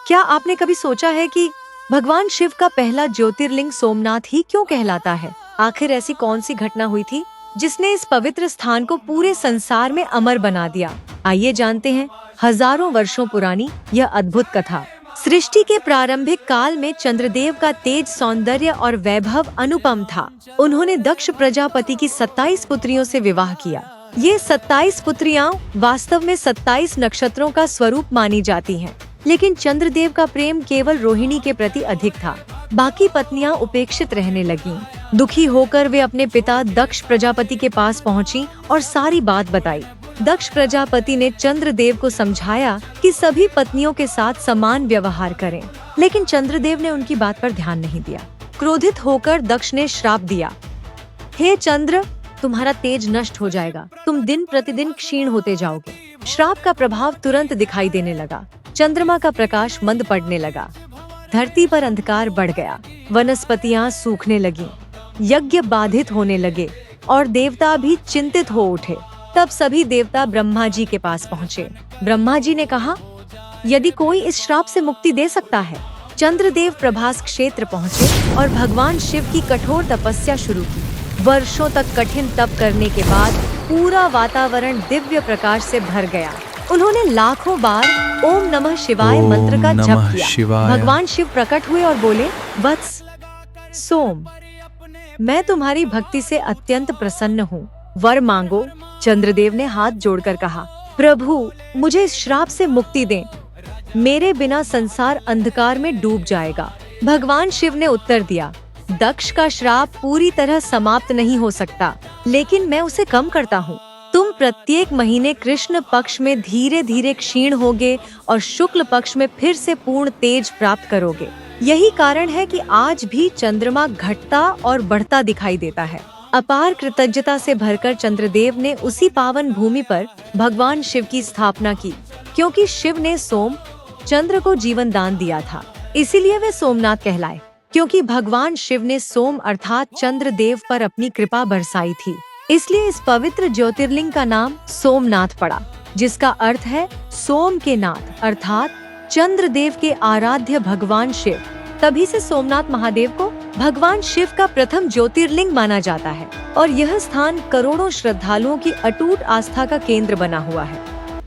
क्या आपने कभी सोचा है कि भगवान शिव का पहला ज्योतिर्लिंग सोमनाथ ही क्यों कहलाता है? आखिर ऐसी कौन सी घटना हुई थी जिसने इस पवित्र स्थान को पूरे संसार में अमर बना दिया? आइए जानते हैं हजारों वर्षों पुरानी यह अद्भुत कथा। सृष्टि के प्रारंभिक काल में चंद्रदेव का तेज, सौंदर्य और वैभव अनुपम था। उन्होंने दक्ष प्रजापति की 27 पुत्रियों से विवाह किया। ये 27 पुत्रियां वास्तव में 27 नक्षत्रों का स्वरूप मानी जाती हैं। लेकिन चंद्रदेव का प्रेम केवल रोहिणी के प्रति अधिक था। बाकी पत्नियां उपेक्षित रहने लगीं। दुखी होकर वे अपने पिता दक्ष प्रजापति के पास पहुंची और सारी बात बताई। दक्ष प्रजापति ने चंद्रदेव को समझाया कि सभी पत्नियों के साथ समान व्यवहार करें, लेकिन चंद्रदेव ने उनकी बात पर ध्यान नहीं दिया। क्रोधित होकर दक्ष ने श्राप दिया, हे चंद्र, तुम्हारा तेज नष्ट हो जाएगा, तुम दिन प्रतिदिन क्षीण होते जाओगे। श्राप का प्रभाव तुरंत दिखाई देने लगा। चंद्रमा का प्रकाश मंद पड़ने लगा, धरती पर अंधकार बढ़ गया, वनस्पतियां सूखने लगीं, यज्ञ बाधित होने लगे और देवता भी चिंतित हो उठे। तब सभी देवता ब्रह्मा जी के पास पहुँचे। ब्रह्मा जी ने कहा, यदि कोई इस श्राप से मुक्ति दे सकता है। चंद्रदेव प्रभास क्षेत्र पहुँचे और भगवान शिव की कठोर तपस्या शुरू की। वर्षों तक कठिन तप करने के बाद पूरा वातावरण दिव्य प्रकाश से भर गया। उन्होंने लाखों बार ओम नमः शिवाय मंत्र का जप किया। भगवान शिव प्रकट हुए और बोले, वत्स सोम, मैं तुम्हारी भक्ति से अत्यंत प्रसन्न हूँ, वर मांगो। चंद्रदेव ने हाथ जोड़कर कहा, प्रभु, मुझे इस श्राप से मुक्ति दें, मेरे बिना संसार अंधकार में डूब जाएगा। भगवान शिव ने उत्तर दिया, दक्ष का श्राप पूरी तरह समाप्त नहीं हो सकता, लेकिन मैं उसे कम करता हूँ। तुम प्रत्येक महीने कृष्ण पक्ष में धीरे धीरे क्षीण होगे और शुक्ल पक्ष में फिर से पूर्ण तेज प्राप्त करोगे। यही कारण है कि आज भी चंद्रमा घटता और बढ़ता दिखाई देता है। अपार कृतज्ञता से भरकर चंद्रदेव ने उसी पावन भूमि पर भगवान शिव की स्थापना की। क्योंकि शिव ने सोम, चंद्र को जीवन दान दिया था, इसीलिए वे सोमनाथ कहलाए। क्योंकि भगवान शिव ने सोम अर्थात चंद्रदेव पर अपनी कृपा बरसाई थी, इसलिए इस पवित्र ज्योतिर्लिंग का नाम सोमनाथ पड़ा, जिसका अर्थ है सोम के नाथ अर्थात चंद्रदेव के आराध्य भगवान शिव। तभी से सोमनाथ महादेव को भगवान शिव का प्रथम ज्योतिर्लिंग माना जाता है और यह स्थान करोड़ों श्रद्धालुओं की अटूट आस्था का केंद्र बना हुआ है।